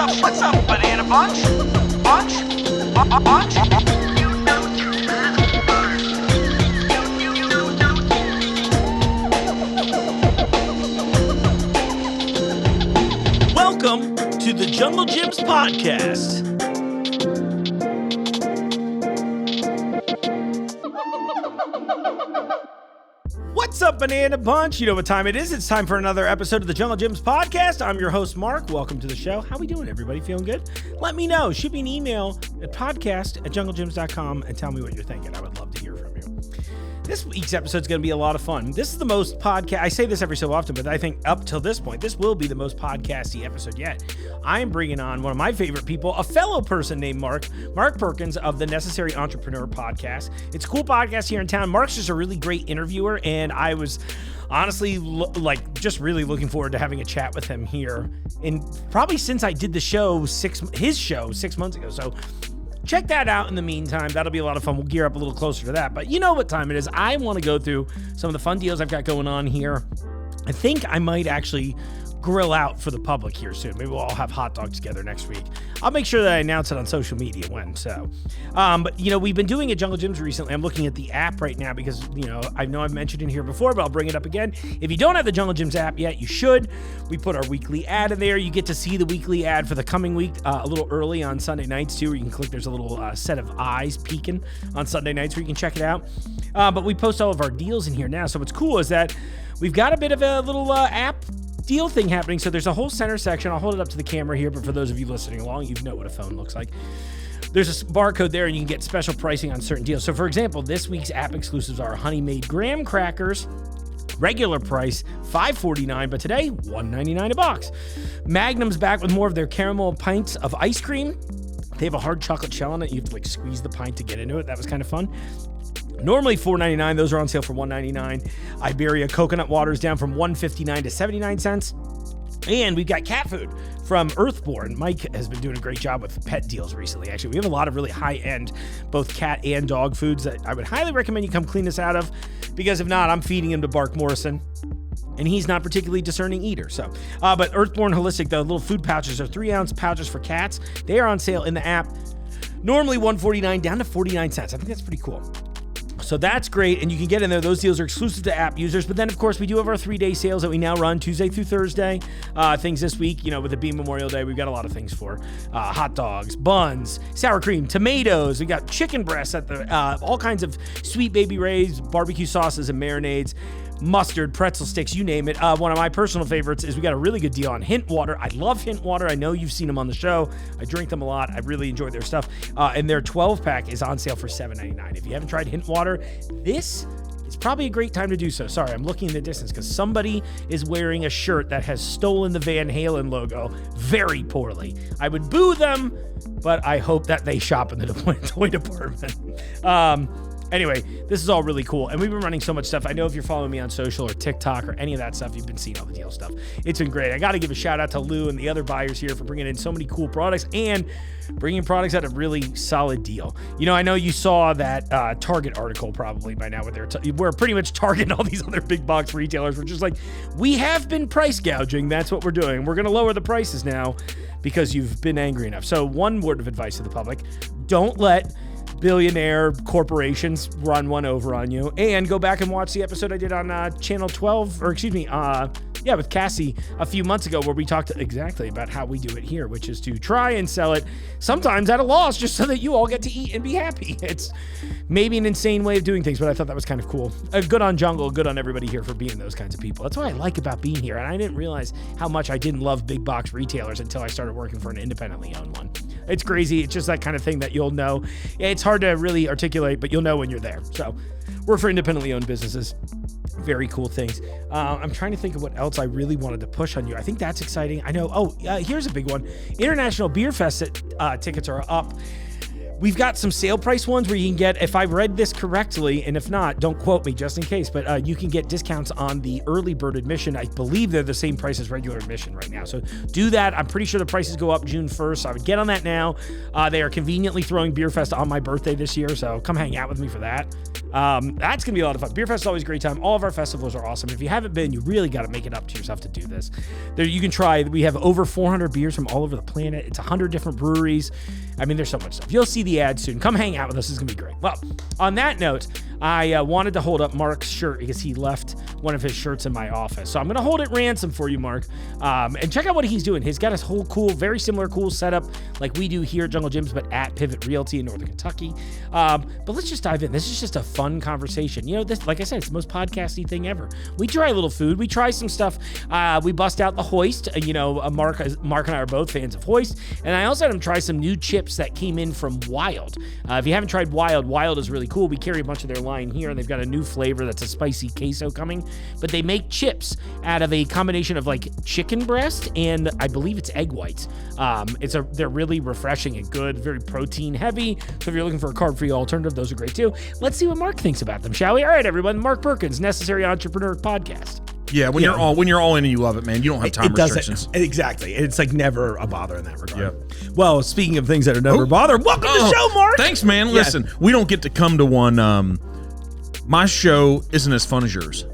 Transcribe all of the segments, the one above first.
What's up, banana bunch? Bunch? Bunch? Welcome to the Junglejims podcast. What's up, Banana Bunch? You know what time it is. It's time for another episode of the Junglejims podcast. I'm your host, Mark. Welcome to the show. How we doing, everybody? Feeling good? Let me know. Shoot me an email at podcast@junglejims.com and tell me what you're thinking. I would love to hear from you. This week's episode is going to be a lot of fun. This is the most podcast. I say this every so often, but I think up till this point, this will be the most podcasty episode yet. I am bringing on one of my favorite people, a fellow person named Mark Perkins of the Necessary Entrepreneur podcast. It's a cool podcast here in town. Mark's just a really great interviewer, and I was honestly just really looking forward to having a chat with him here. And probably since I did the show, his show 6 months ago. So check that out in the meantime. That'll be a lot of fun. We'll gear up a little closer to that. But you know what time it is. I want to go through some of the fun deals I've got going on here. I think I might actually grill out for the public here soon. Maybe we'll all have hot dogs together next week. I'll make sure that I announce it on social media when. But you know, we've been doing at Junglejims recently. I'm looking at the app right now because, you know I've mentioned it here before, but I'll bring it up again. If you don't have the Junglejims app yet, you should. We put our weekly ad in there. You get to see the weekly ad for the coming week a little early on Sunday nights too, where you can click. There's a little set of eyes peeking on Sunday nights where you can check it out. But we post all of our deals in here now. So what's cool is that we've got a bit of a little app deal thing happening. So there's a whole center section. I'll hold it up to the camera here, but for those of you listening along, you know what a phone looks like. There's a barcode there and you can get special pricing on certain deals. So for example, this week's app exclusives are Honey Made graham crackers, regular price $5.49, but today $1.99 a box. Magnum's back with more of their caramel pints of ice cream. They have a hard chocolate shell on it. You have to squeeze the pint to get into it. That was kind of fun. Normally $4.99. Those are on sale for $1.99. Iberia coconut water is down from $1.59 to 79 cents. And we've got cat food from Earthborn. Mike has been doing a great job with pet deals recently. Actually, we have a lot of really high-end, both cat and dog foods that I would highly recommend you come clean us out of, because if not, I'm feeding him to Bark Morrison, and he's not particularly discerning eater. But Earthborn Holistic, the little food pouches are 3-ounce pouches for cats. They are on sale in the app. Normally $1.49 down to 49 cents. I think that's pretty cool. So that's great, and you can get in there. Those deals are exclusive to app users, but then, of course, we do have our 3-day sales that we now run Tuesday through Thursday. Things this week, with it being Memorial Day, we've got a lot of things for hot dogs, buns, sour cream, tomatoes. We got chicken breasts at the all kinds of Sweet Baby Ray's, barbecue sauces and marinades, mustard, pretzel sticks, you name it. One of my personal favorites is we got a really good deal on Hint Water. I love Hint Water. I know you've seen them on the show. I drink them a lot. I really enjoy their stuff. And their 12-pack is on sale for $7.99. If you haven't tried Hint Water, this is probably a great time to do so. Sorry, I'm looking in the distance because somebody is wearing a shirt that has stolen the Van Halen logo very poorly. I would boo them, but I hope that they shop in the toy department. Anyway, this is all really cool, and we've been running so much stuff. I know if you're following me on social or TikTok or any of that stuff, you've been seeing all the deal stuff. It's been great. I got to give a shout out to Lou and the other buyers here for bringing in so many cool products and bringing products at a really solid deal. I know you saw that Target article probably by now where pretty much Target and all these other big box retailers were just like, we have been price gouging. That's what we're doing. We're going to lower the prices now because you've been angry enough. So one word of advice to the public: don't let billionaire corporations run one over on you. And go back and watch the episode I did on channel 12, with Cassie a few months ago, where we talked exactly about how we do it here, which is to try and sell it sometimes at a loss just so that you all get to eat and be happy. It's maybe an insane way of doing things, but I thought that was kind of cool. Good on Jungle, good on everybody here for being those kinds of people. That's what I like about being here. And I didn't realize how much I didn't love big box retailers until I started working for an independently owned one. It's crazy. It's just that kind of thing that you'll know. It's hard to really articulate, but you'll know when you're there. So work for independently owned businesses. Very cool things. I'm trying to think of what else I really wanted to push on you. I think that's exciting. I know. Here's a big one. International Beer Fest tickets are up. We've got some sale price ones where you can get, if I read this correctly, and if not, don't quote me just in case, but you can get discounts on the early bird admission. I believe they're the same price as regular admission right now. So do that. I'm pretty sure the prices go up June 1st. So I would get on that now. They are conveniently throwing Beer Fest on my birthday this year. So come hang out with me for that. That's going to be a lot of fun. Beer Fest is always a great time. All of our festivals are awesome. If you haven't been, you really got to make it up to yourself to do this. There, you can try. We have over 400 beers from all over the planet. It's 100 different breweries. I mean, there's so much stuff. You'll see the ad soon. Come hang out with us. It's going to be great. Well, on that note, I wanted to hold up Mark's shirt because he left one of his shirts in my office. So I'm going to hold it ransom for you, Mark. And check out what he's doing. He's got his whole cool, very similar cool setup like we do here at Jungle Gyms, but at Pivot Realty in Northern Kentucky. But let's just dive in. This is just a fun conversation. You know, this, like I said, it's the most podcasty thing ever. We try a little food. We try some stuff. We bust out the Hoist. Mark and I are both fans of Hoist. And I also had him try some new chips that came in from Wilde. If you haven't tried Wilde is really cool. We carry a bunch of their line here, and they've got a new flavor that's a spicy queso coming. But they make chips out of a combination of like chicken breast and I believe it's egg whites. They're really refreshing and good, very protein heavy. So if you're looking for a carb-free alternative, those are great too. Let's see what Mark thinks about them, shall we? All right, everyone. Mark Perkins, Necessary Entrepreneur Podcast. Yeah, when you're all in and you love it, man, you don't have time restrictions. Exactly. It's like never a bother in that regard. Yeah. Well, speaking of things that are never a bother, welcome to the show, Mark. Thanks, man. Listen, we don't get to come to one. My show isn't as fun as yours.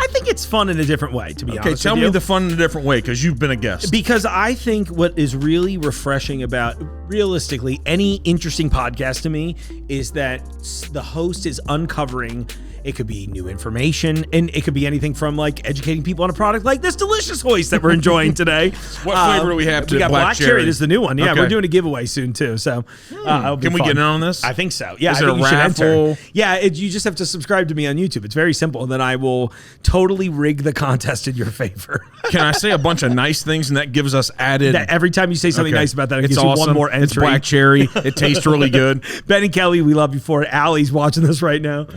I think it's fun in a different way, to be honest. Okay, tell me the fun in a different way, because you've been a guest. Because I think what is really refreshing about, realistically, any interesting podcast to me is that the host is uncovering. It could be new information, and it could be anything from like educating people on a product like this delicious Hoist that we're enjoying today. What flavor do we have today? We got black cherry. This is the new one. Yeah, okay. We're doing a giveaway soon too. So can we get in on this? I think so. Yeah, is I it think a you should raffle? enter. Yeah, you just have to subscribe to me on YouTube. It's very simple, and then I will totally rig the contest in your favor. Can I say a bunch of nice things, and that gives us added? Every time you say something nice about that, it it's gives awesome. you one more entry. It's black cherry. It tastes really good. Ben and Kelly, we love you for it. Allie's watching this right now.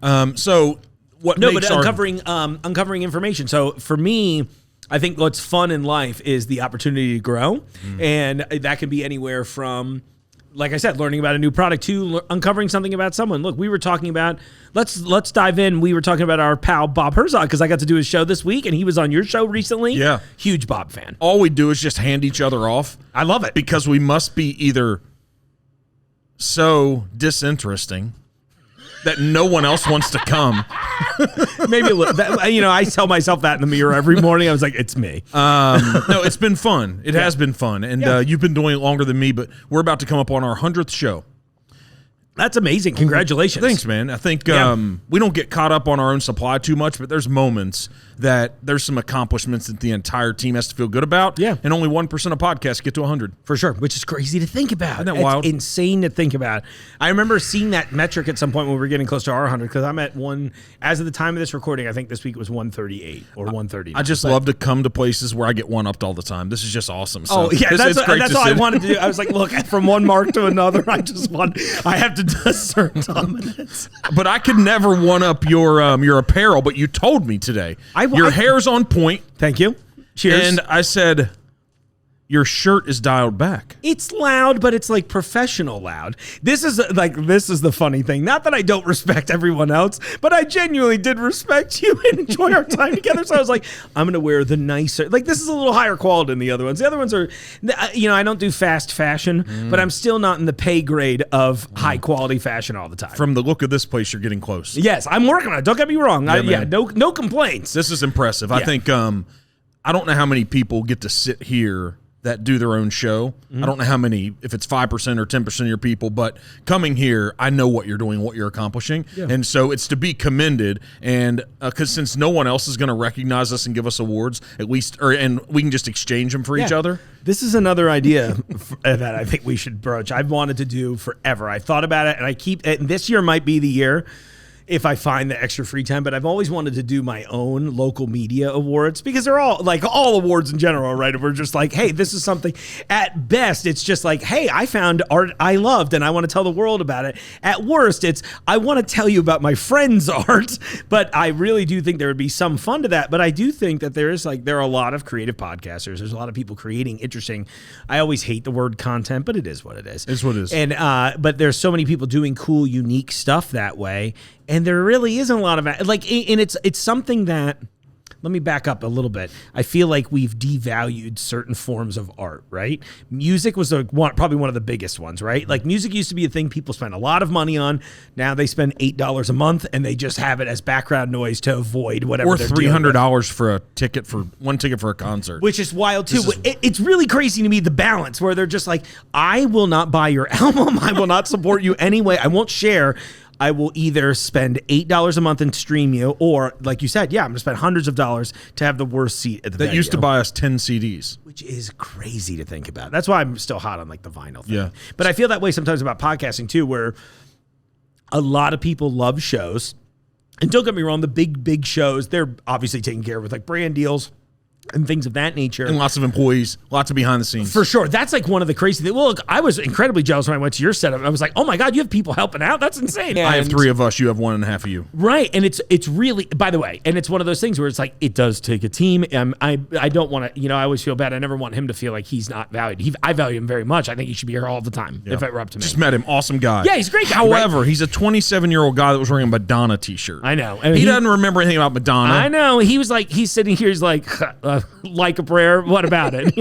Uncovering information. So for me, I think what's fun in life is the opportunity to grow, and that can be anywhere from, like I said, learning about a new product to uncovering something about someone. Look, we were talking about, let's dive in. We were talking about our pal Bob Herzog because I got to do his show this week, and he was on your show recently. Yeah, huge Bob fan. All we do is just hand each other off. I love it because we must be either so disinteresting that no one else wants to come. Maybe a little. I tell myself that in the mirror every morning. I was like, it's me. No, it's been fun. It has been fun. And you've been doing it longer than me, but we're about to come up on our 100th show. That's amazing. Congratulations. Thanks, man. I think we don't get caught up on our own supply too much, but there's moments that there's some accomplishments that the entire team has to feel good about. Yeah. And only 1% of podcasts get to 100. For sure, which is crazy to think about. Isn't that wild? It's insane to think about. I remember seeing that metric at some point when we were getting close to our 100, because I'm at one, as of the time of this recording, I think this week it was 138 or 130. I just love to come to places where I get one-upped all the time. This is just awesome. So that's all I wanted to do. I was like, look, from one mark to another, I have to assert dominance. But I could never one-up your apparel, but you told me today. Your hair's on point. Thank you. Cheers. And I said, your shirt is dialed back. It's loud, but it's like professional loud. This is the funny thing. Not that I don't respect everyone else, but I genuinely did respect you and enjoy our time together. So I was like, I'm going to wear the nicer. Like, this is a little higher quality than the other ones. The other ones are, I don't do fast fashion, but I'm still not in the pay grade of high quality fashion all the time. From the look of this place, you're getting close. Yes, I'm working on it. Don't get me wrong. No complaints. This is impressive. I think, I don't know how many people get to sit here that do their own show. I don't know how many, if it's 5% or 10% of your people, but coming here, I know what you're doing, what you're accomplishing. Yeah. And so it's to be commended. And because since no one else is going to recognize us and give us awards, at least, and we can just exchange them for each other. This is another idea that I think we should broach. I've wanted to do forever. I've thought about it, and this year might be the year if I find the extra free time, but I've always wanted to do my own local media awards, because they're all like all awards in general, right? We're just like, hey, this is something. At best, it's just like, hey, I found art I loved and I want to tell the world about it. At worst, it's I want to tell you about my friend's art, but I really do think there would be some fun to that. But I do think that there are a lot of creative podcasters. There's a lot of people creating interesting. I always hate the word content, but it is what it is. It's what it is. And but there's so many people doing cool, unique stuff that way. And there really isn't a lot of and it's something that let me back up a little bit. I feel like we've devalued certain forms of art, right? Music was probably one of the biggest ones, right? Like music used to be a thing people spent a lot of money on. Now they spend $8 a month and they just have it as background noise to avoid whatever. Or $300 for one ticket for a concert, which is wild too. It's really crazy to me, the balance where they're just like, I will not buy your album. I will not support you anyway. I won't share. I will either spend $8 a month and stream you, or like you said, I'm going to spend hundreds of dollars to have the worst seat at the venue. That used to buy us 10 CDs. Which is crazy to think about. That's why I'm still hot on like the vinyl thing. Yeah. But I feel that way sometimes about podcasting too, where a lot of people love shows. And don't get me wrong, the big shows, they're obviously taken care of with like brand deals and things of that nature. And lots of employees, lots of behind the scenes. For sure. That's like one of the crazy things. Well, look, I was incredibly jealous when I went to your setup. I was like, oh my God, you have people helping out? That's insane. I have 3 of us. You have 1.5 of you. Right. And it's really, by the way, and it's one of those things where it's like, it does take a team. I don't want to, I always feel bad. I never want him to feel like he's not valued. I value him very much. I think he should be here all the time if it were up to me. Just met him. Awesome guy. Yeah, he's a great guy. However, he's a 27-year-old guy that was wearing a Madonna t-shirt. I know. He doesn't remember anything about Madonna. I know. He was like, he's sitting here, he's like, like a prayer. What about it?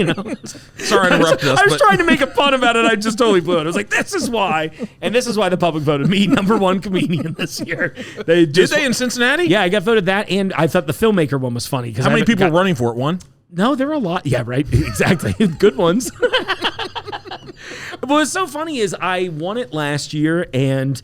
Sorry to interrupt us. I was trying to make a fun about it. I just totally blew it. I was like, this is why. And this is why the public voted me #1 comedian this year. Did they in Cincinnati? Yeah, I got voted that. And I thought the filmmaker one was funny. How many people were running for it? One? No, there were a lot. Yeah, right. Exactly. Good ones. But what's so funny is I won it last year, and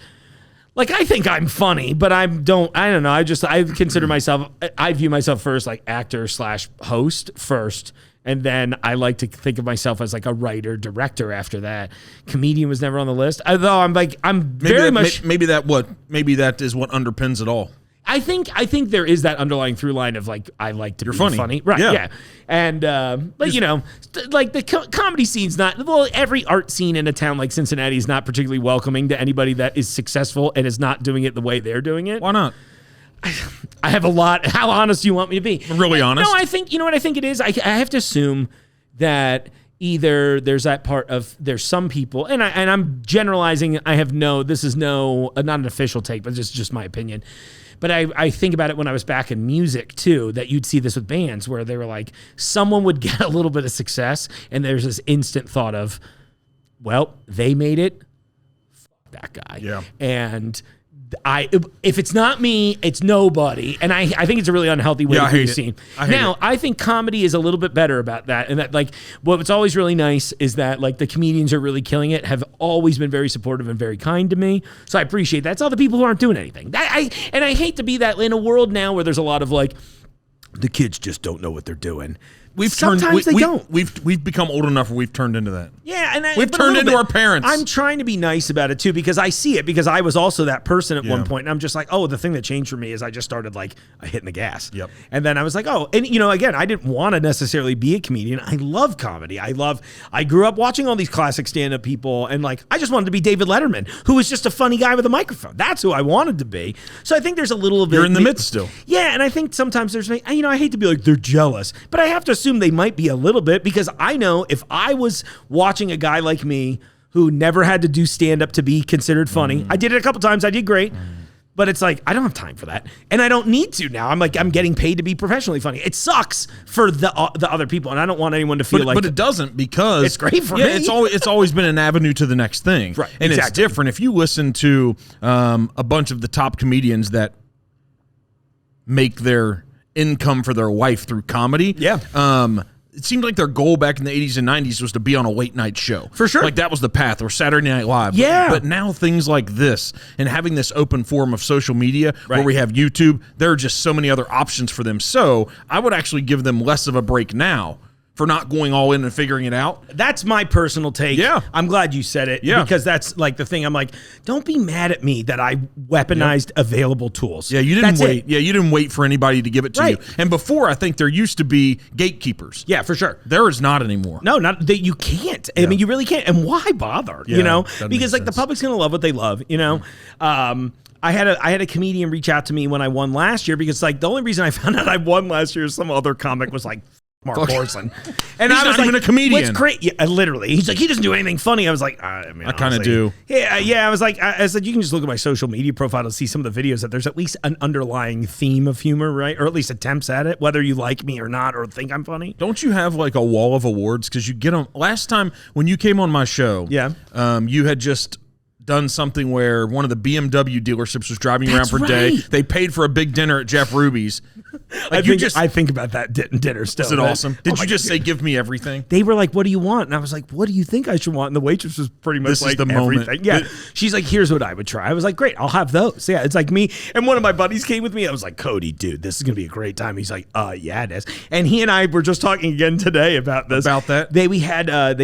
like, I think I'm funny, but I don't know. I consider myself, I view myself first like actor / host first. And then I like to think of myself as like a writer, director after that. Comedian was never on the list. Although I'm very much. Maybe that is what underpins it all. I think there is that underlying through line of like, I like to be funny. Right. Yeah. Yeah. And, but like the comedy scene's every art scene in a town like Cincinnati is not particularly welcoming to anybody that is successful and is not doing it the way they're doing it. Why not? I have a lot. How honest do you want me to be? Really honest? No, I think, what I think it is? I have to assume that either there's that part of, there's some people, and I'm generalizing. This is not an official take, but it's just my opinion. But I think about it when I was back in music too, that you'd see this with bands where they were like, someone would get a little bit of success and there's this instant thought of, well, they made it, fuck that guy. Yeah. And if it's not me, it's nobody. And I think it's a really unhealthy way to be seen. I think comedy is a little bit better about that. And that, like, what's always really nice is that, like, the comedians are really killing it, have always been very supportive and very kind to me. So I appreciate that. It's all the people who aren't doing anything. I hate to be that in a world now where there's a lot of like, the kids just don't know what they're doing. Sometimes they don't. We've become old enough where we've turned into that. Yeah, and we've turned into our parents. I'm trying to be nice about it too, because I see it, because I was also that person at one point, and I'm just like, oh, the thing that changed for me is I just started like hitting the gas. Yep. And then I was like, oh, and again, I didn't want to necessarily be a comedian. I love comedy. I grew up watching all these classic stand-up people, and like I just wanted to be David Letterman, who was just a funny guy with a microphone. That's who I wanted to be. So I think there's a little bit. You're in the midst still. Yeah, and I think sometimes there's, I hate to be like they're jealous, but I have to assume they might be a little bit, because I know if I was watching a guy like me who never had to do stand-up to be considered funny, I did it a couple times, I did great, but it's like, I don't have time for that, and I don't need to now. I'm getting paid to be professionally funny. It sucks for the other people, and I don't want anyone to feel but it doesn't, because it's great for me. It's always been an avenue to the next thing, right? And It's different if you listen to a bunch of the top comedians that make their income for their wife through comedy. Yeah. It seemed like their goal back in the 80s and 90s was to be on a late night show. For sure. Like that was the path, or Saturday Night Live. Yeah. But now things like this, and having this open forum of social media where we have YouTube, there are just so many other options for them. So I would actually give them less of a break now for not going all in and figuring it out. That's my personal take. Yeah. I'm glad you said it. Yeah. Because that's like the thing. I'm like, don't be mad at me that I weaponized available tools. Yeah, you didn't wait. Yeah, you didn't wait for anybody to give it to you. And before, I think there used to be gatekeepers. Yeah, for sure. There is not anymore. No, not that you can't. I mean, you really can't. And why bother? Because like the public's gonna love what they love. I had a comedian reach out to me when I won last year, because like the only reason I found out I won last year is some other comic was like, Mark Porcelain. And He's I was not like, even a comedian. What's great? Yeah, literally. He's like, he doesn't do anything funny. I was like, I mean, I kind of honestly, do. Yeah. I was like, I said, you can just look at my social media profile to see some of the videos that there's at least an underlying theme of humor, right? Or at least attempts at it, whether you like me or not, or think I'm funny. Don't you have like a wall of awards? Because you get them. Last time when you came on my show, you had just done something where one of the BMW dealerships was driving you around for a day. They paid for a big dinner at Jeff Ruby's. Like I think about that dinner still. Is it awesome? Did you just say, give me everything? They were like, what do you want? And I was like, what do you think I should want? And the waitress was pretty much This like, is the everything. moment. Yeah. She's like, here's what I would try. I was like, great, I'll have those. Yeah, it's like me. And one of my buddies came with me. I was like, Cody, dude, this is going to be a great time. He's like, yeah, it is. And he and I were just talking again today about this. About that? They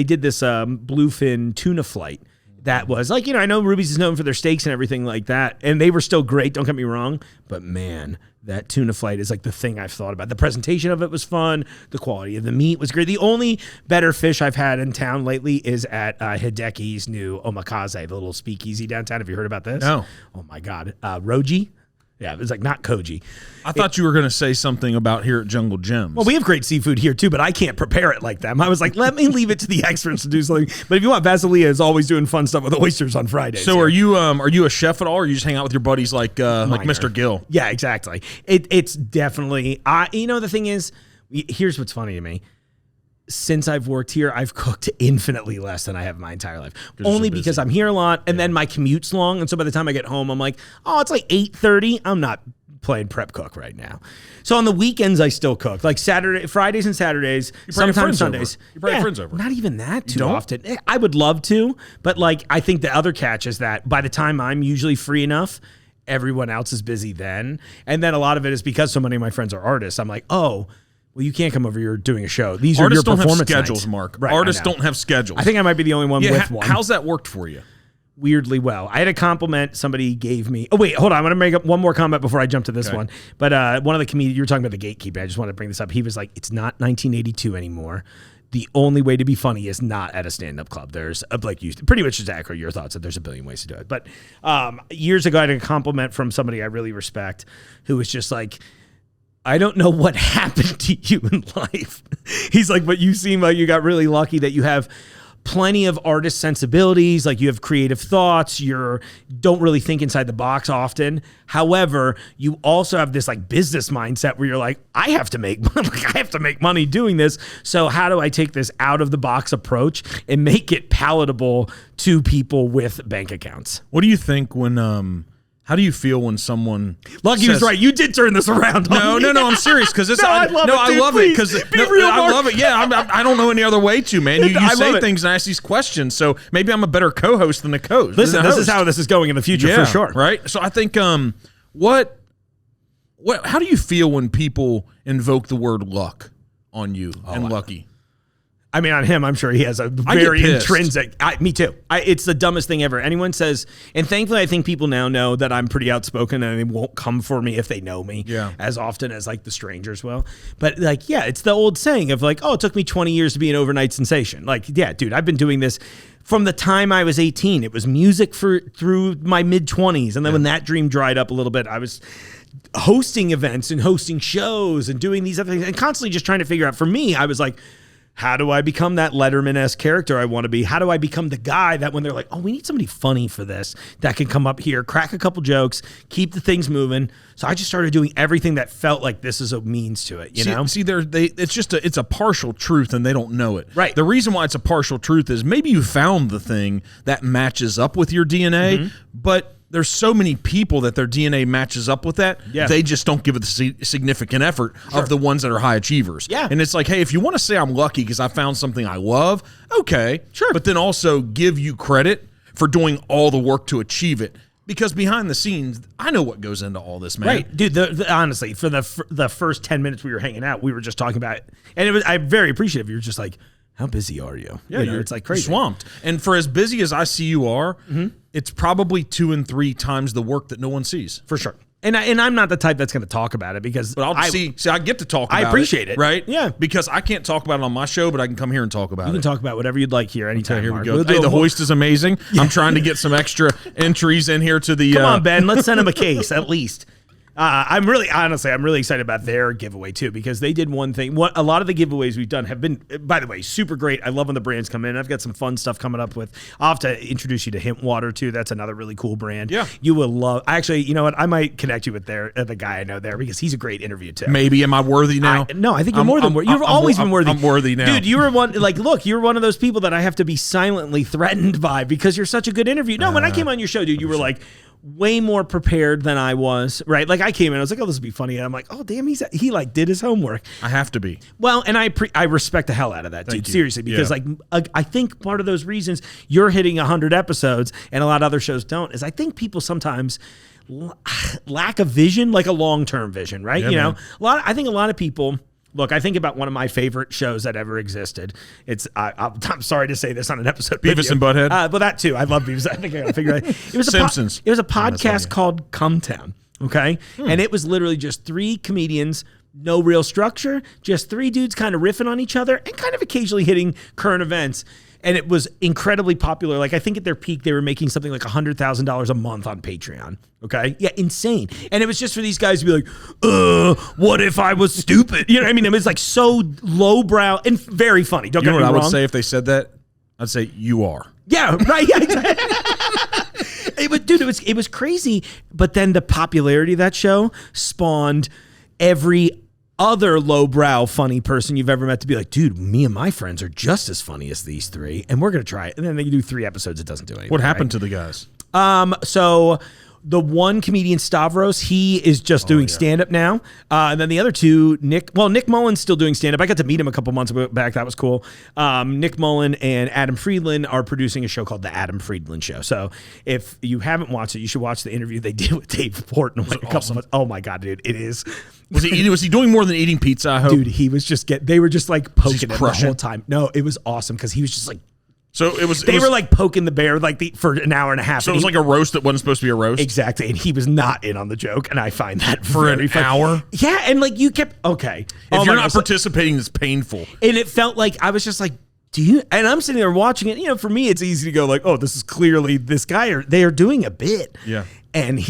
did this bluefin tuna flight. That was like, I know Ruby's is known for their steaks and everything like that. And they were still great, don't get me wrong. But man, that tuna flight is like the thing I've thought about. The presentation of it was fun. The quality of the meat was great. The only better fish I've had in town lately is at Hideki's new Omakaze, the little speakeasy downtown. Have you heard about this? No. Oh my God. Roji? Yeah, it was like not Koji. I thought you were going to say something about here at Jungle Gyms. Well, we have great seafood here too, but I can't prepare it like them. I was like, let me leave it to the experts to do something. But if you want, Vasilia is always doing fun stuff with oysters on Fridays. So are you a chef at all, or you just hang out with your buddies like Mr. Gill? Yeah, exactly. It's definitely. The thing is, here's what's funny to me. Since I've worked here, I've cooked infinitely less than I have my entire life. Only because I'm here a lot, and then my commute's long, and so by the time I get home, I'm like, oh, it's like 8:30. I'm not playing prep cook right now. So on the weekends, I still cook, like Fridays and Saturdays, sometimes Sundays. You bring friends over. Not even that too often. I would love to, but like I think the other catch is that by the time I'm usually free enough, everyone else is busy then, and then a lot of it is because so many of my friends are artists. I'm like, oh. Well, you can't come over. You're doing a show. These Artists are your performance don't have schedules, nights. Mark. Right, Artists don't have schedules. I think I might be the only one with one. How's that worked for you? Weirdly well. I had a compliment somebody gave me. Oh, wait, hold on. I'm going to make up one more comment before I jump to this one. But one of the comedians, you were talking about the gatekeeping. I just wanted to bring this up. He was like, it's not 1982 anymore. The only way to be funny is not at a stand-up club. There's pretty much exactly your thoughts that there's a billion ways to do it. But years ago, I had a compliment from somebody I really respect who was just like, I don't know what happened to you in life. He's like, but you seem like you got really lucky that you have plenty of artist sensibilities. Like you have creative thoughts. You don't really think inside the box often. However, you also have this like business mindset where you're like, I have to make money doing this. So how do I take this out of the box approach and make it palatable to people with bank accounts? What do you think when how do you feel when someone Lucky was right. You did turn this around. No, I'm serious because it's. I love it because I love it. Yeah, I don't know any other way to, man. You say things and I ask these questions, so maybe I'm a better co-host than the coach. Listen, this is how this is going in the future for sure. Right. So I think how do you feel when people invoke the word luck on you and lucky? I mean, on him, I'm sure he has a very intrinsic. Me too. It's the dumbest thing ever. Anyone says, and thankfully, I think people now know that I'm pretty outspoken and they won't come for me if they know me as often as like the strangers will. But like, yeah, it's the old saying of like, oh, it took me 20 years to be an overnight sensation. Like, yeah, dude, I've been doing this from the time I was 18. It was music through my mid 20s, and then when that dream dried up a little bit, I was hosting events and hosting shows and doing these other things and constantly just trying to figure out. For me, I was like, how do I become that Letterman-esque character I want to be? How do I become the guy that when they're like, oh, we need somebody funny for this, that can come up here, crack a couple jokes, keep the things moving. So I just started doing everything that felt like this is a means to it, you know? See, it's a partial truth and they don't know it. Right. The reason why it's a partial truth is maybe you found the thing that matches up with your DNA, but there's so many people that their DNA matches up with that. Yeah. They just don't give it the significant effort of the ones that are high achievers. Yeah. And it's like, hey, if you want to say I'm lucky because I found something I love, okay. Sure. But then also give you credit for doing all the work to achieve it. Because behind the scenes, I know what goes into all this, man. Right. Dude, honestly, for the first 10 minutes we were hanging out, we were just talking about it. And I'm very appreciative. You're just like, how busy are you? Yeah, you know, it's like crazy. Swamped. And for as busy as I see you are, it's probably 2 and 3 times the work that no one sees. For sure. And I'm not the type that's going to talk about it because I get to talk about it. I appreciate it. Right? Yeah. Because I can't talk about it on my show, but I can come here and talk about it. You can talk about whatever you'd like here anytime. Okay, here we go. Hey, the Hoist is amazing. I'm trying to get some extra entries in here to the... Come on, Ben. Let's send him a case at least. I'm really excited about their giveaway too, because they did one thing. A lot of the giveaways we've done have been, by the way, super great. I love when the brands come in. I've got some fun stuff coming up with. I'll have to introduce you to Hint Water too. That's another really cool brand. Yeah. You will love. Actually, you know what? I might connect you with the guy I know there, because he's a great interview too. Maybe. Am I worthy now? No, I think you're more than worthy. You've always been worthy. I'm worthy now. Dude, you were one, look, you're one of those people that I have to be silently threatened by because you're such a good interview. No, when I came on your show, dude, you were like way more prepared than I was, right? Like I came in, I was like, oh, this will be funny. And I'm like, oh, damn, he like did his homework. I have to be. Well, and I respect the hell out of that, dude, seriously, because I think part of those reasons you're hitting 100 episodes and a lot of other shows don't is I think people sometimes lack a vision, like a long-term vision, right? Yeah, you know, man. I think a lot of people. Look, I think about one of my favorite shows that ever existed. It's I'm sorry to say this on an episode. Beavis and Butthead. Well, that too. I love Beavis. I think I gotta figure it out. It was Simpsons. It was a podcast called Come Town. Okay, and it was literally just 3 comedians, no real structure, just 3 dudes kind of riffing on each other and kind of occasionally hitting current events. And it was incredibly popular. Like I think at their peak, they were making something like $100,000 a month on Patreon. Okay, yeah, insane. And it was just for these guys to be like, what if I was stupid? You know what I mean? It was like so lowbrow and very funny. Don't get me wrong. You know what I would say if they said that? I'd say you are. Yeah, right. Yeah, exactly. It was crazy. But then the popularity of that show spawned every other lowbrow funny person you've ever met to be like, dude, me and my friends are just as funny as these 3, and we're gonna try it. And then they do 3 episodes. It doesn't do anything. What happened to the guys? So the one comedian, Stavros, he is just doing stand-up now. And then the other 2, Nick Mullen's still doing stand-up. I got to meet him a couple months back. That was cool. Nick Mullen and Adam Friedland are producing a show called The Adam Friedland Show. So if you haven't watched it, you should watch the interview they did with Dave Portnoy a couple months. Oh my God, dude, it is. Was he doing more than eating pizza, I hope? Dude, he was just they were just like poking it the whole time. No, it was awesome because he was just like, so they were like poking the bear for an hour and a half. So it was like a roast that wasn't supposed to be a roast? Exactly. And he was not in on the joke. And I find that for an hour? Yeah. And like you kept, okay. If you're not participating, it's painful. And it felt like, I was just like, and I'm sitting there watching it. You know, for me, it's easy to go like, oh, this is clearly this guy, or they are doing a bit. Yeah. And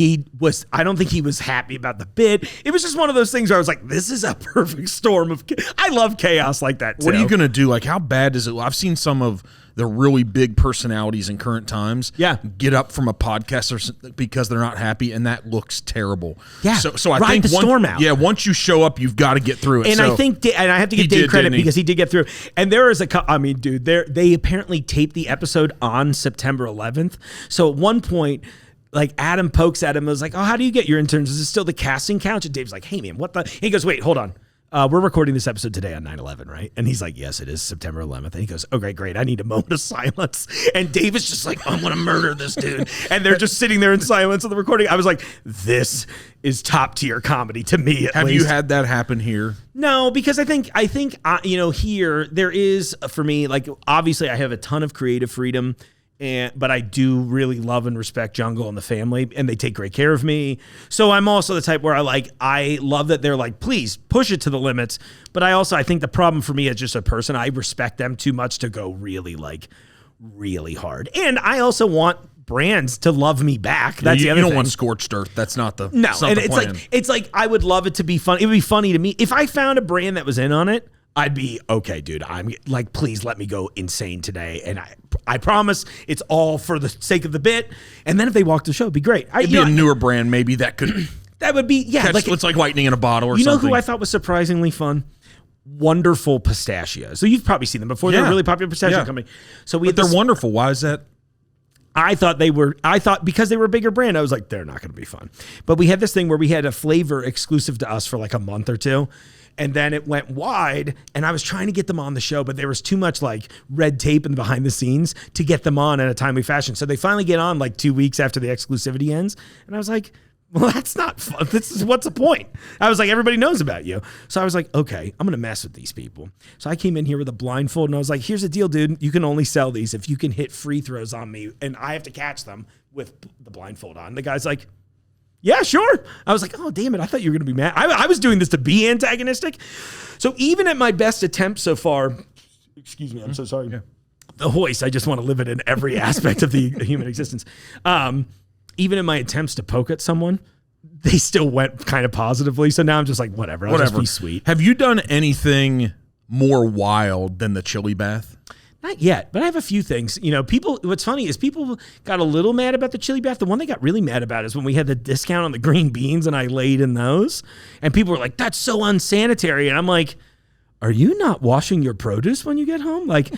I don't think he was happy about the bit. It was just one of those things where I was like, this is a perfect storm of, I love chaos like that too. What are you going to do? Like, how bad is it? I've seen some of the really big personalities in current times get up from a podcast because they're not happy, and that looks terrible. Yeah. So I think storm out. Yeah, once you show up, you've got to get through it. And I think, and I have to give Dave credit because he did get through. And there is dude, they apparently taped the episode on September 11th. So at one point, like Adam pokes at him and was like, oh, how do you get your interns? Is it still the casting couch? And Dave's like, hey man, what the? He goes, wait, hold on. We're recording this episode today on 9/11, right? And he's like, yes, it is September 11th. And he goes, okay, great. I need a moment of silence. And Dave is just like, I'm going to murder this dude. And they're just sitting there in silence on the recording. I was like, this is top tier comedy to me, at least. Have you had that happen here? No, because I think here there is, for me, like, obviously I have a ton of creative freedom. But I do really love and respect Jungle and the family, and they take great care of me. So I'm also the type where I love that they're like, please push it to the limits. But I think the problem for me as just a person, I respect them too much to go really hard. And I also want brands to love me back. That's the other thing. You don't want scorched earth. That's not the no. And the plan. It's like I would love it to be fun. It would be funny to me if I found a brand that was in on it. I'd be, okay, dude, I'm like, please let me go insane today. And I promise it's all for the sake of the bit. And then if they walk the show, it'd be great. It'd be a newer brand maybe that could. That would be, yeah. It's like lightning in a bottle or something. You know who I thought was surprisingly fun? Wonderful Pistachios. So you've probably seen them before. They're a really popular pistachio company. So they're wonderful. Why is that? I thought because they were a bigger brand, I was like, they're not going to be fun. But we had this thing where we had a flavor exclusive to us for like a month or two. And then it went wide, and I was trying to get them on the show, but there was too much like red tape and behind the scenes to get them on in a timely fashion. So they finally get on like 2 weeks after the exclusivity ends. And I was like, well, that's not fun. What's the point? I was like, everybody knows about you. So I was like, okay, I'm going to mess with these people. So I came in here with a blindfold, and I was like, here's the deal, dude. You can only sell these if you can hit free throws on me, and I have to catch them with the blindfold on. The guy's like, yeah, sure. I was like, oh, damn it. I thought you were going to be mad. I was doing this to be antagonistic. So even at my best attempt so far, excuse me, I'm so sorry. Yeah. The Hoist, I just want to live it in every aspect of the human existence. Even in my attempts to poke at someone, they still went kind of positively. So now I'm just like, whatever. I'll just be sweet. Have you done anything more wild than the chili bath? Not yet, but I have a few things. You know, what's funny is people got a little mad about the chili bath. The one they got really mad about is when we had the discount on the green beans and I laid in those. And people were like, that's so unsanitary. And I'm like, are you not washing your produce when you get home? Like,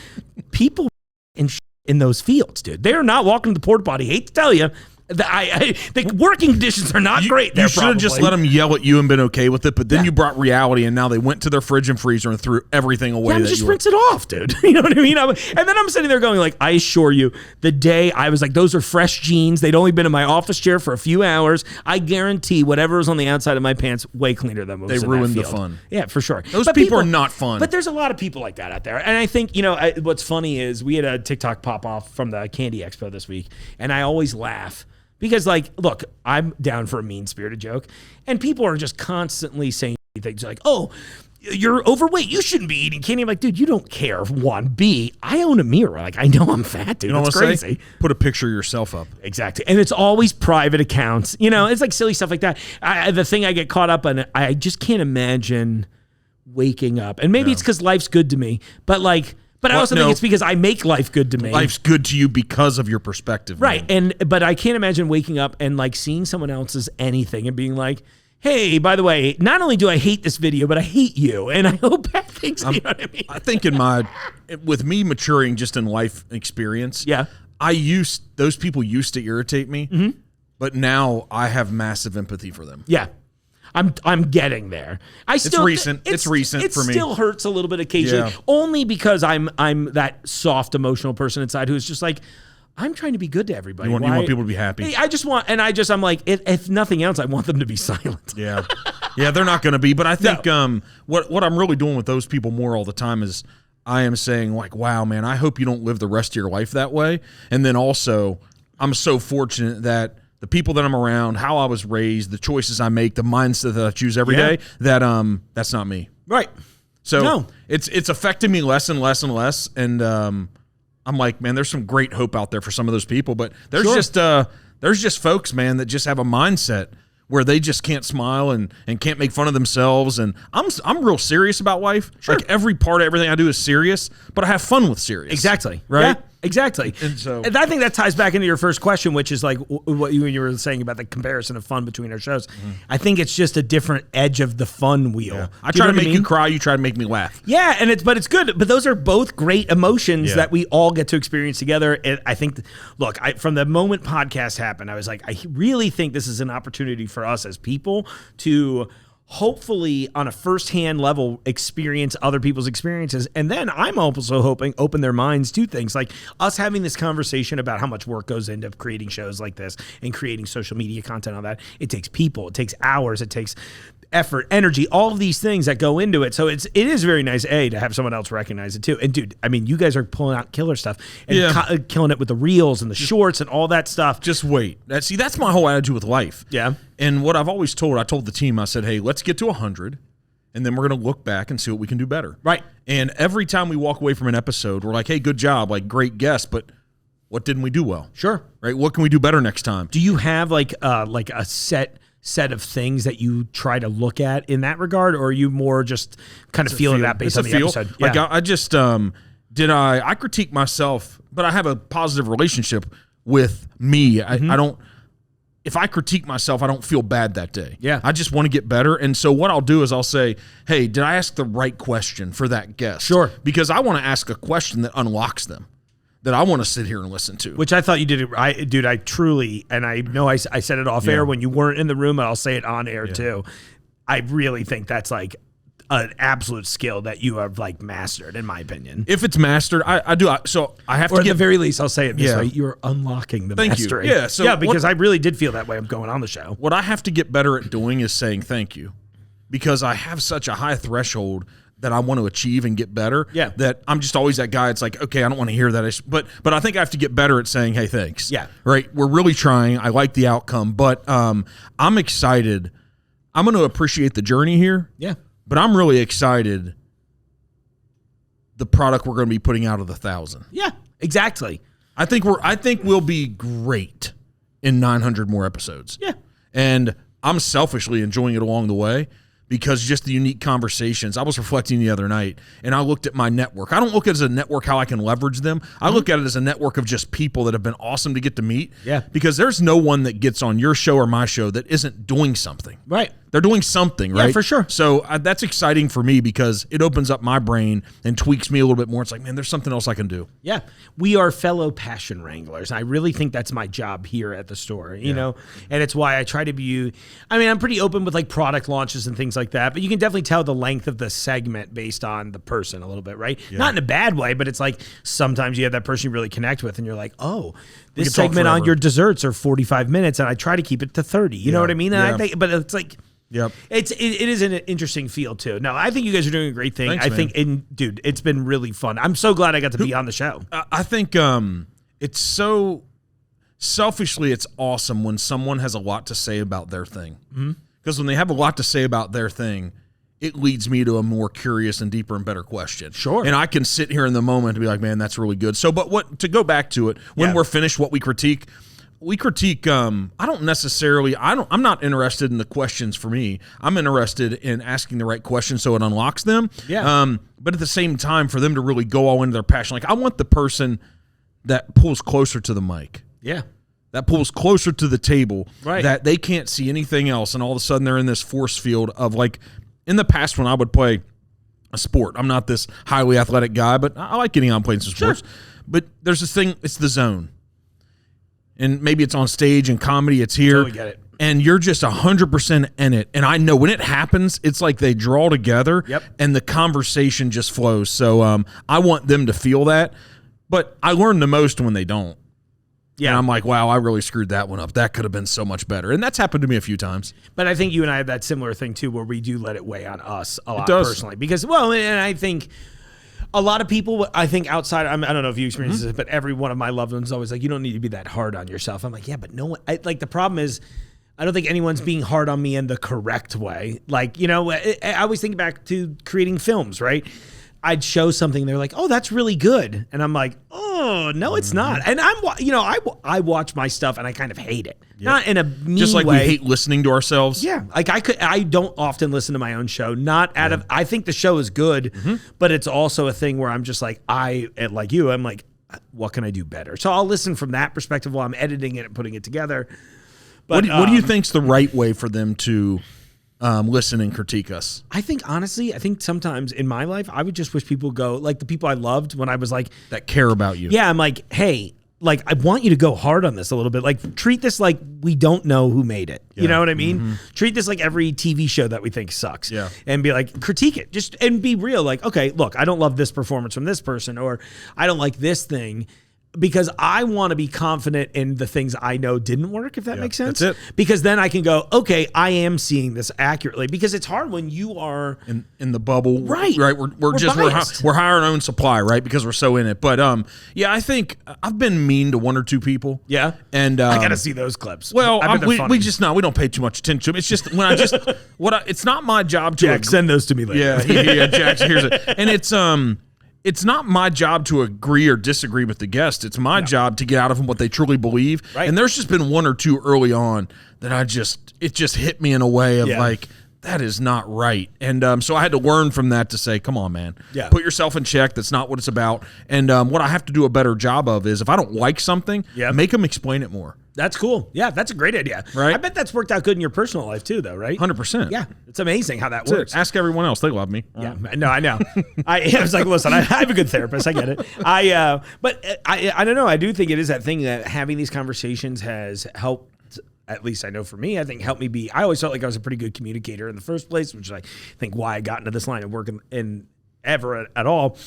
people in those fields, dude. They're not walking to the porta potty. Hate to tell you. The working conditions are not great there. You should have just let them yell at you and been okay with it, but then you brought reality, and now they went to their fridge and freezer and threw everything away. Yeah, just rinse it off, dude. You know what I mean? And then I'm sitting there going, like, I assure you, the day I was like, those are fresh jeans. They'd only been in my office chair for a few hours. I guarantee whatever was on the outside of my pants, way cleaner than what was in that ruined the field. fun. Yeah, for sure. Those people are not fun. But there's a lot of people like that out there. And I think, you know, what's funny is we had a TikTok pop off from the Candy Expo this week, and I always laugh. Because, like, look, I'm down for a mean-spirited joke, and people are just constantly saying things like, oh, you're overweight, you shouldn't be eating candy. I'm like, dude, you don't care, one. B, I own a mirror. Like, I know I'm fat, dude. It's crazy. Put a picture of yourself up. Exactly. And it's always private accounts. You know, it's like silly stuff like that. The thing I get caught up on, I just can't imagine waking up. And maybe it's because life's good to me, but, like... But I also think it's because I make life good to me. Life's good to you because of your perspective. Right. But I can't imagine waking up and like seeing someone else's anything and being like, hey, by the way, not only do I hate this video, but I hate you. And I hope bad things, you know what I mean? I think with me maturing just in life experience, those people used to irritate me, but now I have massive empathy for them. Yeah. I'm getting there. It's recent for me. It still hurts a little bit occasionally, only because I'm that soft emotional person inside who's just like, I'm trying to be good to everybody. You want people to be happy. I'm like, if nothing else, I want them to be silent. Yeah, they're not going to be. But I think what I'm really doing with those people more all the time is I am saying like, wow, man, I hope you don't live the rest of your life that way. And then also, I'm so fortunate that the people that I'm around, how I was raised, the choices I make, the mindset that I choose every day, that's not me. Right. So it's affecting me less and less and less. And I'm like, man, there's some great hope out there for some of those people. But there's just folks, man, that just have a mindset where they just can't smile and can't make fun of themselves. And I'm real serious about life. Sure. Like every part of everything I do is serious, but I have fun with serious. Exactly. Right? Yeah. Exactly. And I think that ties back into your first question, which is like what you were saying about the comparison of fun between our shows. I think it's just a different edge of the fun wheel. Yeah. I try to make you cry. You try to make me laugh. Yeah. But it's good. But those are both great emotions that we all get to experience together. And I think, look, from the moment podcast happened, I was like, I really think this is an opportunity for us as people to hopefully on a firsthand level experience other people's experiences. And then I'm also hoping open their minds to things like us having this conversation about how much work goes into creating shows like this and creating social media content on that. It takes people, it takes hours, it takes effort, energy, all of these things that go into it. So it is very nice, to have someone else recognize it too. And dude, I mean, you guys are pulling out killer stuff and killing it with the reels and the shorts and all that stuff. Just wait. That's my whole attitude with life. Yeah. And what I've always I told the team, I said, hey, let's get to 100 and then we're going to look back and see what we can do better. Right. And every time we walk away from an episode, we're like, hey, good job, like great guest, but what didn't we do well? Sure. Right. What can we do better next time? Do you have like a set of things that you try to look at in that regard, or are you more just kind of feeling that based on the episode? Like I just I critique myself, but I have a positive relationship with me. I don't. If I critique myself, I don't feel bad that day. Yeah. I just want to get better. And so what I'll do is I'll say, hey, did I ask the right question for that guest? Sure. Because I want to ask a question that unlocks them, that I want to sit here and listen to. Which I thought you did. I truly, and I know I said it off air when you weren't in the room, and I'll say it on air too. I really think that's like an absolute skill that you have like mastered, in my opinion. If it's mastered, I do. So I have to at the very least, I'll say it this way. Yeah. You're unlocking the Thank mastery. you. Yeah. So because I really did feel that way. I'm going on the show. What I have to get better at doing is saying thank you, because I have such a high threshold that I want to achieve and get better. Yeah. That I'm just always that guy. It's like, okay, I don't want to hear that. But I think I have to get better at saying, hey, thanks. Yeah. Right. We're really trying. I like the outcome, but I'm excited. I'm going to appreciate the journey here. Yeah. But I'm really excited the product we're going to be putting out of the 1,000. Yeah, exactly. I think we'll be great in 900 more episodes. Yeah. And I'm selfishly enjoying it along the way because just the unique conversations. I was reflecting the other night, and I looked at my network. I don't look at it as a network how I can leverage them. I look at it as a network of just people that have been awesome to get to meet. Yeah. Because there's no one that gets on your show or my show that isn't doing something. Right. They're doing something, right? Yeah, for sure. So that's exciting for me because it opens up my brain and tweaks me a little bit more. It's like, man, there's something else I can do. Yeah. We are fellow passion wranglers. I really think that's my job here at the store, you know, and it's why I try to be, I'm pretty open with like product launches and things like that, but you can definitely tell the length of the segment based on the person a little bit, right? Yeah. Not in a bad way, but it's like sometimes you have that person you really connect with and you're like, oh, this segment on your desserts are 45 minutes and I try to keep it to 30. You know what I mean? And I think, but it's like, yep. It is an interesting field too. No, I think you guys are doing a great thing. Thanks, dude, it's been really fun. I'm so glad I got to be on the show. I think it's so selfishly, it's awesome when someone has a lot to say about their thing. Because when they have a lot to say about their thing, it leads me to a more curious and deeper and better question. Sure. And I can sit here in the moment and be like, man, that's really good. So, but to go back to it, when we're finished, what we critique, I'm not interested in the questions for me. I'm interested in asking the right questions so it unlocks them. Yeah. But at the same time, for them to really go all into their passion, like I want the person that pulls closer to the mic. Yeah. That pulls closer to the table. Right. That they can't see anything else. And all of a sudden they're in this force field of like, in the past when I would play a sport, I'm not this highly athletic guy, but I like getting out and playing some sports. Sure. But there's this thing, it's the zone. And maybe it's on stage and comedy, it's here. Totally get it. And you're just 100% in it. And I know when it happens, it's like they draw together and the conversation just flows. So I want them to feel that. But I learn the most when they don't. Yeah. And I'm like, wow, I really screwed that one up. That could have been so much better. And that's happened to me a few times. But I think you and I have that similar thing, too, where we do let it weigh on us a lot personally. Because, well, and I think a lot of people, I think outside, I don't know if you experience this, but every one of my loved ones is always like, you don't need to be that hard on yourself. I'm like, yeah, but no one, the problem is, I don't think anyone's being hard on me in the correct way. Like, you know, I always think back to creating films, right? I'd show something, they're like, oh, that's really good. And I'm like, oh, no, it's not. And I watch my stuff and I kind of hate it. Yep. Not in a mean just like way. We hate listening to ourselves. Yeah. Like I don't often listen to my own show, not out of, I think the show is good, but it's also a thing where I'm just like, like you, I'm like, what can I do better? So I'll listen from that perspective while I'm editing it and putting it together. But what do you think's the right way for them to listen and critique us? I think sometimes in my life, I would just wish people go, like the people I loved when I was like, that care about you. Yeah, I'm like, hey, like I want you to go hard on this a little bit. Like treat this like we don't know who made it. Yeah. You know what I mean? Treat this like every TV show that we think sucks. Yeah. And be like, critique it. Just and be real. Like, okay, look, I don't love this performance from this person, or I don't like this thing. Because I want to be confident in the things I know didn't work, if that makes sense. That's it. Because then I can go, okay, I am seeing this accurately. Because it's hard when you are in the bubble, right? Right, we're hiring our own supply, right? Because we're so in it. But yeah, I think I've been mean to one or two people. Yeah, and I got to see those clips. Well, we don't pay too much attention to them. It's just when it's not my job to Jack, send those to me later. Yeah, Jack, here's it, and it's not my job to agree or disagree with the guest. It's my job to get out of them what they truly believe. Right. And there's just been one or two early on that it just hit me in a way of like, that is not right. And so I had to learn from that to say, come on, man. Yeah. Put yourself in check. That's not what it's about. And what I have to do a better job of is if I don't like something, make them explain it more. That's cool. Yeah, that's a great idea. Right? I bet that's worked out good in your personal life too, though, right? 100%. Yeah, it's amazing how that works. Ask everyone else; they love me. Yeah, no, I know. I was like, listen, I have a good therapist. I get it. But I don't know. I do think it is that thing that having these conversations has helped. At least I know for me, I think helped me be. I always felt like I was a pretty good communicator in the first place, which is I think why I got into this line of work in ever at all.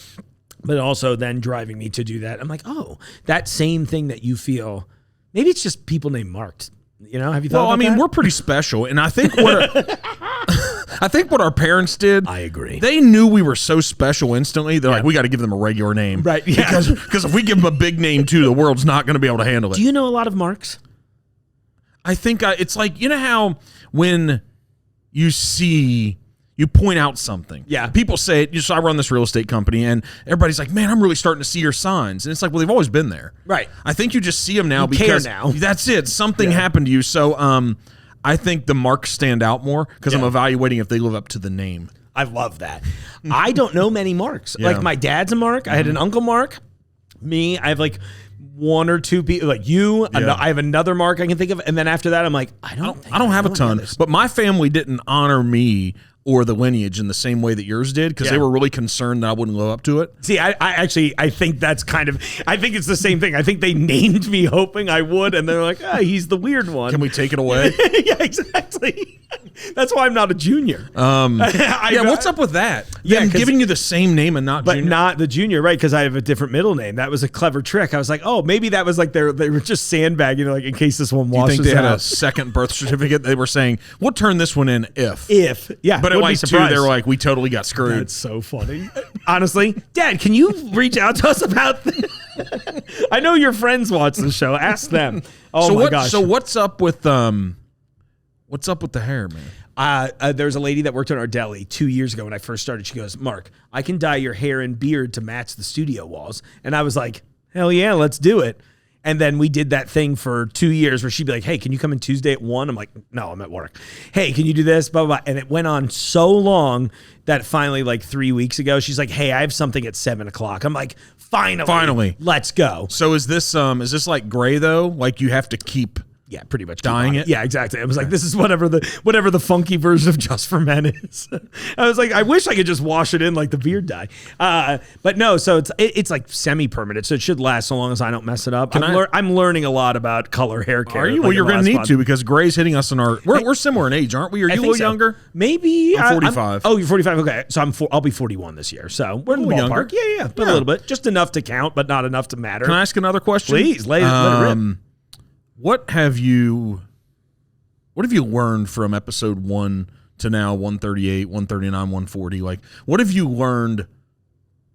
But also then driving me to do that, I'm like, oh, that same thing that you feel. Maybe it's just people named Mark. You know, have you thought about that? We're pretty special. And I think what our parents did. I agree. They knew we were so special instantly. They're like, we got to give them a regular name. Right. Yeah. Because if we give them a big name too, the world's not going to be able to handle it. Do you know a lot of Marks? I think it's like, you know how when you point out something. Yeah. People say it. I run this real estate company, and everybody's like, man, I'm really starting to see your signs. And it's like, well, they've always been there. Right. I think you just see them now you because care now. That's it. Something happened to you. So I think the Marks stand out more because I'm evaluating if they live up to the name. I love that. I don't know many Marks. Yeah. Like my dad's a Mark. I had an uncle Mark. Me, I have like one or two people like you. Yeah. I have another Mark I can think of, and then after that, I'm like, I don't have a ton, but my family didn't honor me or the lineage in the same way that yours did because they were really concerned that I wouldn't live up to it. See, I actually think that's I think it's the same thing. I think they named me hoping I would, and they're like, he's the weird one. Can we take it away? Yeah, exactly. That's why I'm not a junior. What's up with that? Yeah, them giving you the same name and not junior? not the junior, right? Because I have a different middle name. That was a clever trick. I was like, oh, maybe that was like they were just sandbagging, like in case this one washes out. You think they had a second birth certificate? They were saying, we'll turn this one in if. But at like 2, they were like, we totally got screwed. That's so funny. Honestly, Dad, can you reach out to us about this? I know your friends watch the show. Ask them. Oh my gosh. So what's up with the hair, man? There's a lady that worked in our deli 2 years ago when I first started. She goes, Mark, I can dye your hair and beard to match the studio walls. And I was like, hell yeah, let's do it. And then we did that thing for 2 years where she'd be like, hey, can you come in Tuesday at 1? I'm like, no, I'm at work. Hey, can you do this? Blah, blah, blah. And it went on so long that finally, like 3 weeks ago, she's like, hey, I have something at 7 o'clock. I'm like, finally, let's go. So is this like gray though? Like you have to keep... Yeah, pretty much dyeing it. Yeah, exactly. I was like, this is whatever the funky version of Just for Men is. I was like, I wish I could just wash it in like the beard dye. But no, so it's like semi-permanent, so it should last so long as I don't mess it up. I'm learning a lot about color hair care. Are you? Well, you're going to need to because Gray's hitting us in our. We're similar in age, aren't we? Are you a little younger? Maybe. I'm 45. You're 45. Okay, so I'll be 41 this year. So we're in the ballpark. Yeah, but a little bit, just enough to count, but not enough to matter. Can I ask another question? Please, let it rip. What have you learned from episode 1 to now 138, 139, 140? Like, what have you learned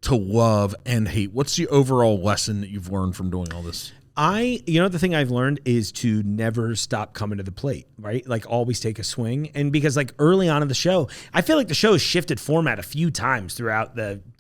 to love and hate? What's the overall lesson that you've learned from doing all this? The thing I've learned is to never stop coming to the plate, right? Like always take a swing. And because like early on in the show, I feel like the show has shifted format a few times throughout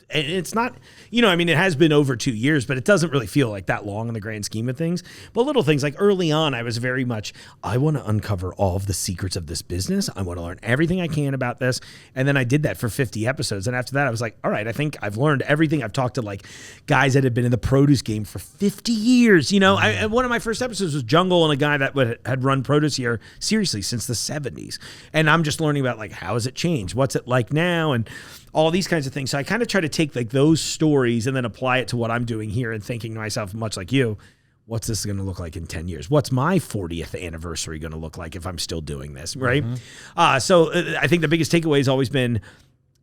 and it's not, it has been over 2 years, but it doesn't really feel like that long in the grand scheme of things. But little things like early on, I was very much, I want to uncover all of the secrets of this business. I want to learn everything I can about this. And then I did that for 50 episodes. And after that, I was like, all right, I think I've learned everything. I've talked to like guys that had been in the produce game for 50 years. One of my first episodes was Jungle and a guy that had run produce here seriously since the 70s. And I'm just learning about like, how has it changed? What's it like now? And all these kinds of things. So I kind of try to take like those stories and then apply it to what I'm doing here and thinking to myself, much like you, what's this going to look like in 10 years? What's my 40th anniversary going to look like if I'm still doing this, right? So I think the biggest takeaway has always been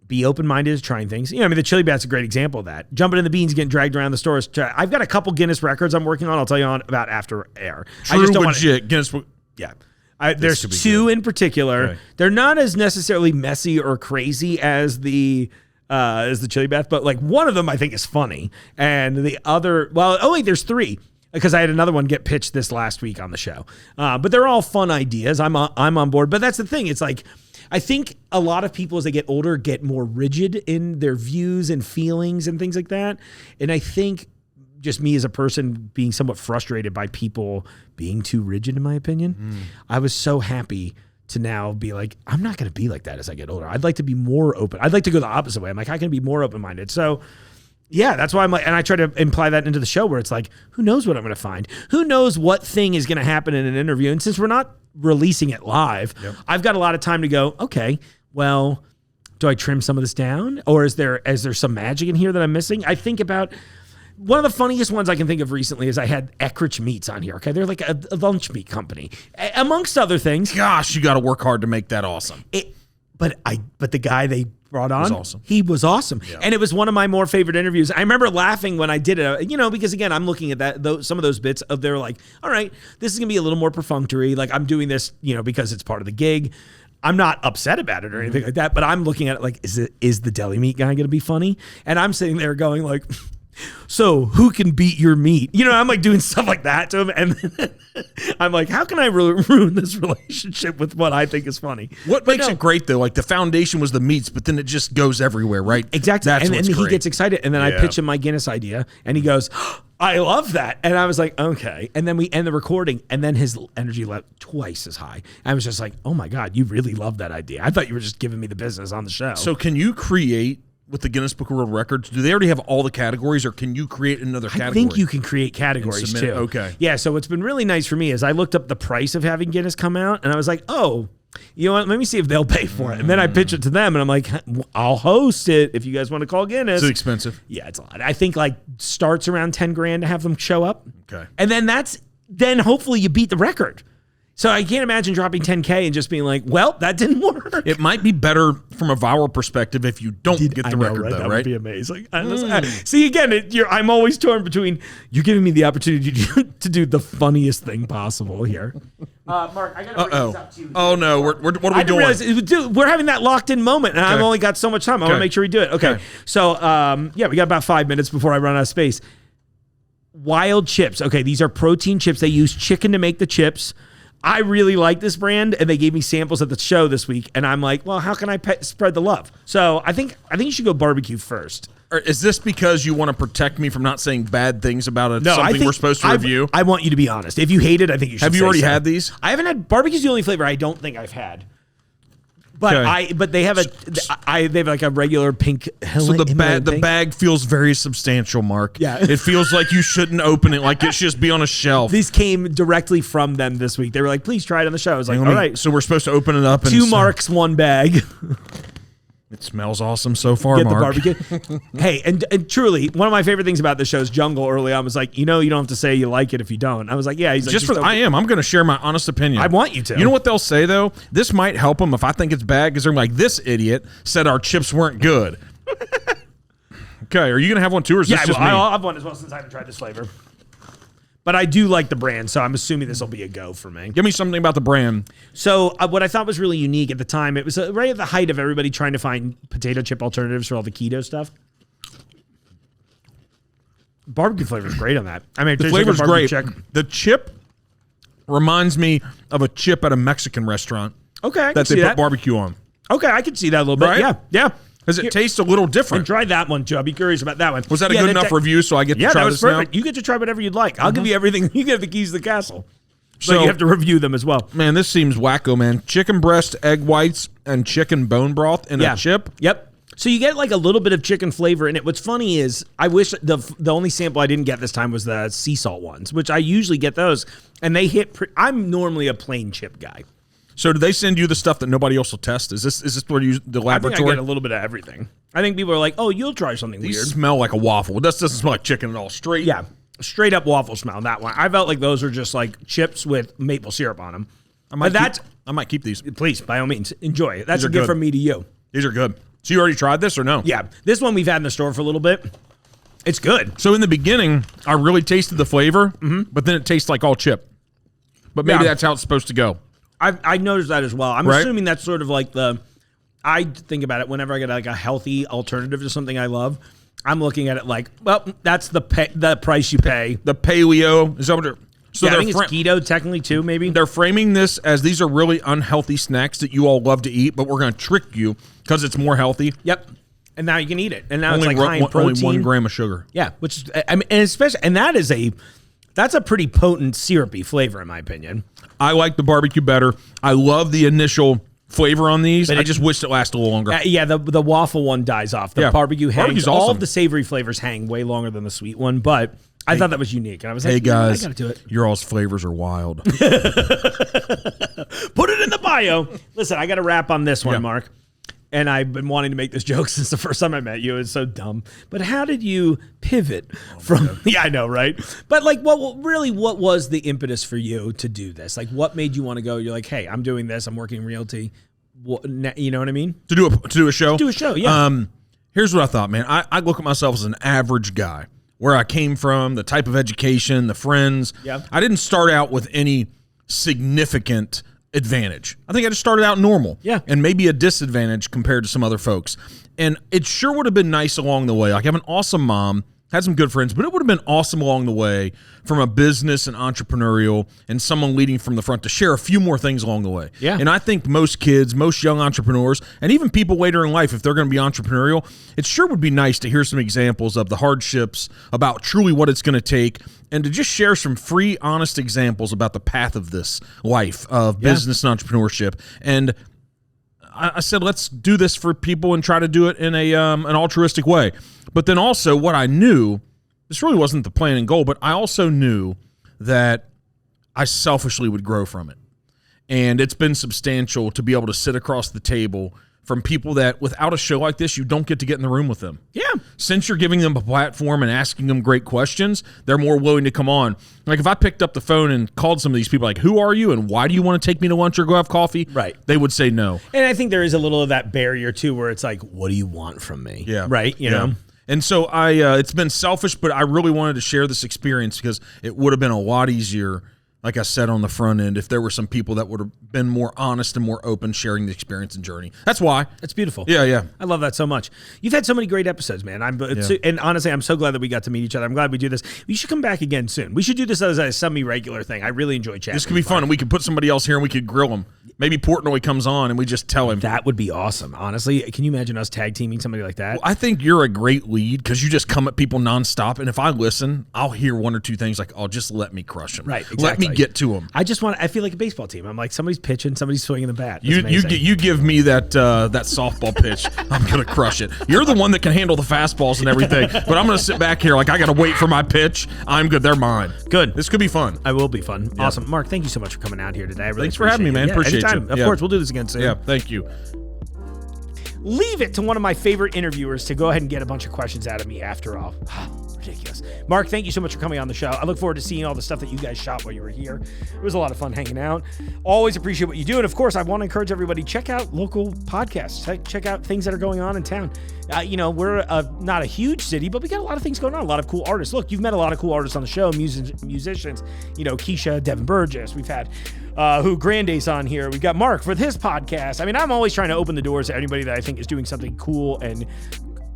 be open-minded, trying things. The chili bat's a great example of that. Jumping in the beans, getting dragged around the stores. I've got a couple Guinness records I'm working on. I'll tell you about after air. True, I just don't legit. Guinness. Yeah. There's two in particular. Okay. They're not as necessarily messy or crazy as the chili bath, but like one of them I think is funny, and the other, there's three because I had another one get pitched this last week on the show. But they're all fun ideas. I'm on board. But that's the thing. It's like I think a lot of people as they get older get more rigid in their views and feelings and things like that, and I think just me as a person being somewhat frustrated by people being too rigid, in my opinion. I was so happy to now be like, I'm not going to be like that as I get older. I'd like to be more open. I'd like to go the opposite way. I'm like, I can be more open-minded. So yeah, that's why I'm like, and I try to imply that into the show where it's like, who knows what I'm going to find? Who knows what thing is going to happen in an interview? And since we're not releasing it live, I've got a lot of time to go, okay, well, do I trim some of this down? Or is there some magic in here that I'm missing? I think about one of the funniest ones I can think of recently is I had Eckrich Meats on here. Okay, they're like a lunch meat company, amongst other things. Gosh, you got to work hard to make that awesome. But the guy they brought on, was awesome. He was awesome, and it was one of my more favorite interviews. I remember laughing when I did it, because again, I'm looking at some of those bits of they're like, all right, this is gonna be a little more perfunctory. Like I'm doing this, because it's part of the gig. I'm not upset about it or anything like that, but I'm looking at it like, is the deli meat guy gonna be funny? And I'm sitting there going like, so who can beat your meat? I'm like doing stuff like that to him. And I'm like, how can I ruin this relationship with what I think is funny? What makes it great though? Like the foundation was the meats, but then it just goes everywhere, right? Exactly. That's and what's he great. gets excited. And then I pitch him my Guinness idea and he goes, I love that. And I was like, okay. And then we end the recording, and then his energy level twice as high. I was just like, oh my God, you really love that idea. I thought you were just giving me the business on the show. So can you create with the Guinness Book of World Records? Do they already have all the categories, or can you create another category? I think you can create categories too. Okay. Yeah. So what's been really nice for me is I looked up the price of having Guinness come out, and I was like, oh, you know what? Let me see if they'll pay for it. And then I pitch it to them, and I'm like, I'll host it if you guys want to call Guinness. It's expensive. Yeah, it's a lot. I think like starts around 10 grand to have them show up. Okay. And then hopefully you beat the record. So I can't imagine dropping 10K and just being like, well, that didn't work. It might be better from a viral perspective if you don't get the record, though, That right? would be amazing. See, again, I'm always torn between you're giving me the opportunity to do the funniest thing possible here. Mark, I got to bring this up to you. Oh, no. What are we doing? Dude, we're having that locked in moment, and I've only got so much time. I want to make sure we do it. Okay. So, yeah, we got about 5 minutes before I run out of space. Wilde Chips. Okay, these are protein chips. They use chicken to make the chips. I really like this brand, and they gave me samples at the show this week, and I'm like, well, how can I spread the love? So I think you should go barbecue first. Or is this because you want to protect me from not saying bad things about something we're supposed to review? I want you to be honest. If you hate it, I think you should. Have you already had these? I haven't had barbecue's the only flavor I don't think I've had. But but they have they have like a regular pink. So the bag feels very substantial, Mark. Yeah. It feels like you shouldn't open it, like it should just be on a shelf. These came directly from them this week. They were like, please try it on the show. I was like, all right. So we're supposed to open it up. And Two Marks, one bag. It smells awesome so far, Get Mark. the barbecue. Hey, and truly, one of my favorite things about the show is Jungle early on was like, you don't have to say you like it if you don't. I was like, yeah. He's like, I'm going to share my honest opinion. I want you to. You know what they'll say, though? This might help them if I think it's bad, because they're like, this idiot said our chips weren't good. Okay, are you going to have one too, or is this just me? I'll have one as well since I haven't tried this flavor. But I do like the brand, so I'm assuming this will be a go for me. Give me something about the brand. So what I thought was really unique at the time, it was right at the height of everybody trying to find potato chip alternatives for all the keto stuff. Barbecue flavor is great on that. I mean, the flavor's great. The chip reminds me of a chip at a Mexican restaurant. Okay, I can that see they put barbecue on. Okay, I can see that a little bit. Right? Yeah. Because it tastes a little different. And try that one, too. I'll be curious about that one. Was that a good enough review so I get to try this now? Yeah, that was perfect. You get to try whatever you'd like. I'll give you everything. You get the keys to the castle. So you have to review them as well. Man, this seems wacko, man. Chicken breast, egg whites, and chicken bone broth in a chip. Yep. So you get like a little bit of chicken flavor in it. What's funny is I wish the only sample I didn't get this time was the sea salt ones, which I usually get those. And they hit I'm normally a plain chip guy. So do they send you the stuff that nobody else will test? Is this where you the laboratory? I think I get a little bit of everything. I think people are like, oh, you'll try something These weird. smell like a waffle. This doesn't smell like chicken at all. Straight. Yeah. Straight up waffle smell. That one. I felt like those were just like chips with maple syrup on them. I might keep these. Please, by all means, enjoy it. That's a gift from me to you. These are good. So you already tried this or no? Yeah. This one we've had in the store for a little bit. It's good. So in the beginning, I really tasted the flavor, but then it tastes like all chip. But maybe that's how it's supposed to go. I noticed that as well. I'm assuming that's sort of like I think about it whenever I get like a healthy alternative to something I love. I'm looking at it like, well, that's the price you pay. The paleo. Is that what so I think it's keto technically too, maybe. They're framing this as these are really unhealthy snacks that you all love to eat, but we're going to trick you because it's more healthy. Yep. And now you can eat it. And now it's like high in protein. Only 1 gram of sugar. Yeah, which is, I mean, and especially, and that's a pretty potent syrupy flavor in my opinion. I like the barbecue better. I love the initial flavor on these. But I just wish it lasted a little longer. Yeah, the waffle one dies off. The barbecue hangs. Barbecue's all awesome. of the savory flavors hang way longer than the sweet one, but I thought that was unique. And I was like, hey guys, I gotta do it. Your all's flavors are wild. Put it in the bio. Listen, I got to wrap on this one, Mark. And I've been wanting to make this joke since the first time I met you. It's so dumb. But how did you pivot from? Yeah, I know, right? But like, what was the impetus for you to do this? Like, what made you want to go? You're like, hey, I'm doing this. I'm working realty. You know what I mean? To do a show. Do a show. Yeah. Here's what I thought, man. I look at myself as an average guy. Where I came from, the type of education, the friends. Yeah. I didn't start out with any significant advantage. I think I just started out normal. Yeah. And maybe a disadvantage compared to some other folks. And it sure would have been nice along the way. Like, I have an awesome mom had some good friends, but it would have been awesome along the way from a business and entrepreneurial and someone leading from the front to share a few more things along the way. Yeah. And I think most kids, most young entrepreneurs, and even people later in life, if they're going to be entrepreneurial, it sure would be nice to hear some examples of the hardships, about truly what it's going to take, and to just share some free, honest examples about the path of this life of business and entrepreneurship. And I said, let's do this for people and try to do it in an altruistic way. But then also what I knew, this really wasn't the plan and goal, but I also knew that I selfishly would grow from it. And it's been substantial to be able to sit across the table from people that without a show like this, you don't get to get in the room with them. Yeah. Since you're giving them a platform and asking them great questions, they're more willing to come on. Like if I picked up the phone and called some of these people like, who are you and why do you want to take me to lunch or go have coffee? Right. They would say no. And I think there is a little of that barrier too, where it's like, what do you want from me? Yeah. Right. You know? And so it's been selfish, but I really wanted to share this experience because it would have been a lot easier, like I said on the front end, if there were some people that would have been more honest and more open sharing the experience and journey. That's why. That's beautiful. Yeah. I love that so much. You've had so many great episodes, man. And honestly, I'm so glad that we got to meet each other. I'm glad we do this. You should come back again soon. We should do this as a semi-regular thing. I really enjoy chatting. This could be fun, and we could put somebody else here and we could grill them. Maybe Portnoy comes on and we just tell him. That would be awesome. Honestly, can you imagine us tag teaming somebody like that? Well, I think you're a great lead because you just come at people nonstop. And if I listen, I'll hear one or two things like, oh, just let me crush them. Right, exactly. Let me get to them. I feel like a baseball team. I'm like, somebody's pitching, somebody's swinging the bat. You give me that softball pitch. I'm going to crush it. You're the one that can handle the fastballs and everything. But I'm going to sit back here like I got to wait for my pitch. I'm good. They're mine. Good. This could be fun. I will be fun. Yeah. Awesome. Mark, thank you so much for coming out here today. Thanks for having me, man. Appreciate anytime. you. Of course, we'll do this again soon. Yeah, thank you. Leave it to one of my favorite interviewers to go ahead and get a bunch of questions out of me after all. Ridiculous. Mark, thank you so much for coming on the show. I look forward to seeing all the stuff that you guys shot while you were here. It was a lot of fun hanging out. Always appreciate what you do. And of course, I want to encourage everybody, check out local podcasts. Check out things that are going on in town. We're not a huge city, but we got a lot of things going on. A lot of cool artists. Look, you've met a lot of cool artists on the show, musicians, Keisha, Devin Burgess. We've had Who Grande's on here. We've got Mark with his podcast. I mean, I'm always trying to open the doors to anybody that I think is doing something cool and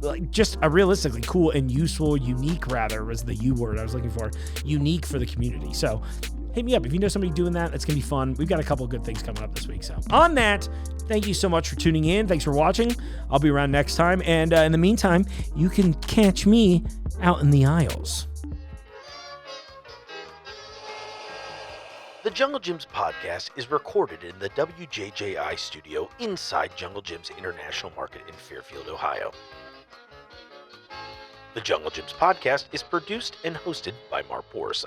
like just a realistically cool and useful, unique rather was the U word I was looking for, unique for the community. So hit me up if you know somebody doing that. It's gonna be fun. We've got a couple of good things coming up this week. So on that, thank you so much for tuning in. Thanks for watching. I'll be around next time. And in the meantime, you can catch me out in the aisles. The Jungle Gyms podcast is recorded in the WJJI studio inside Jungle Gyms International Market in Fairfield, Ohio. The Jungle Gyms podcast is produced and hosted by Mark Perkins.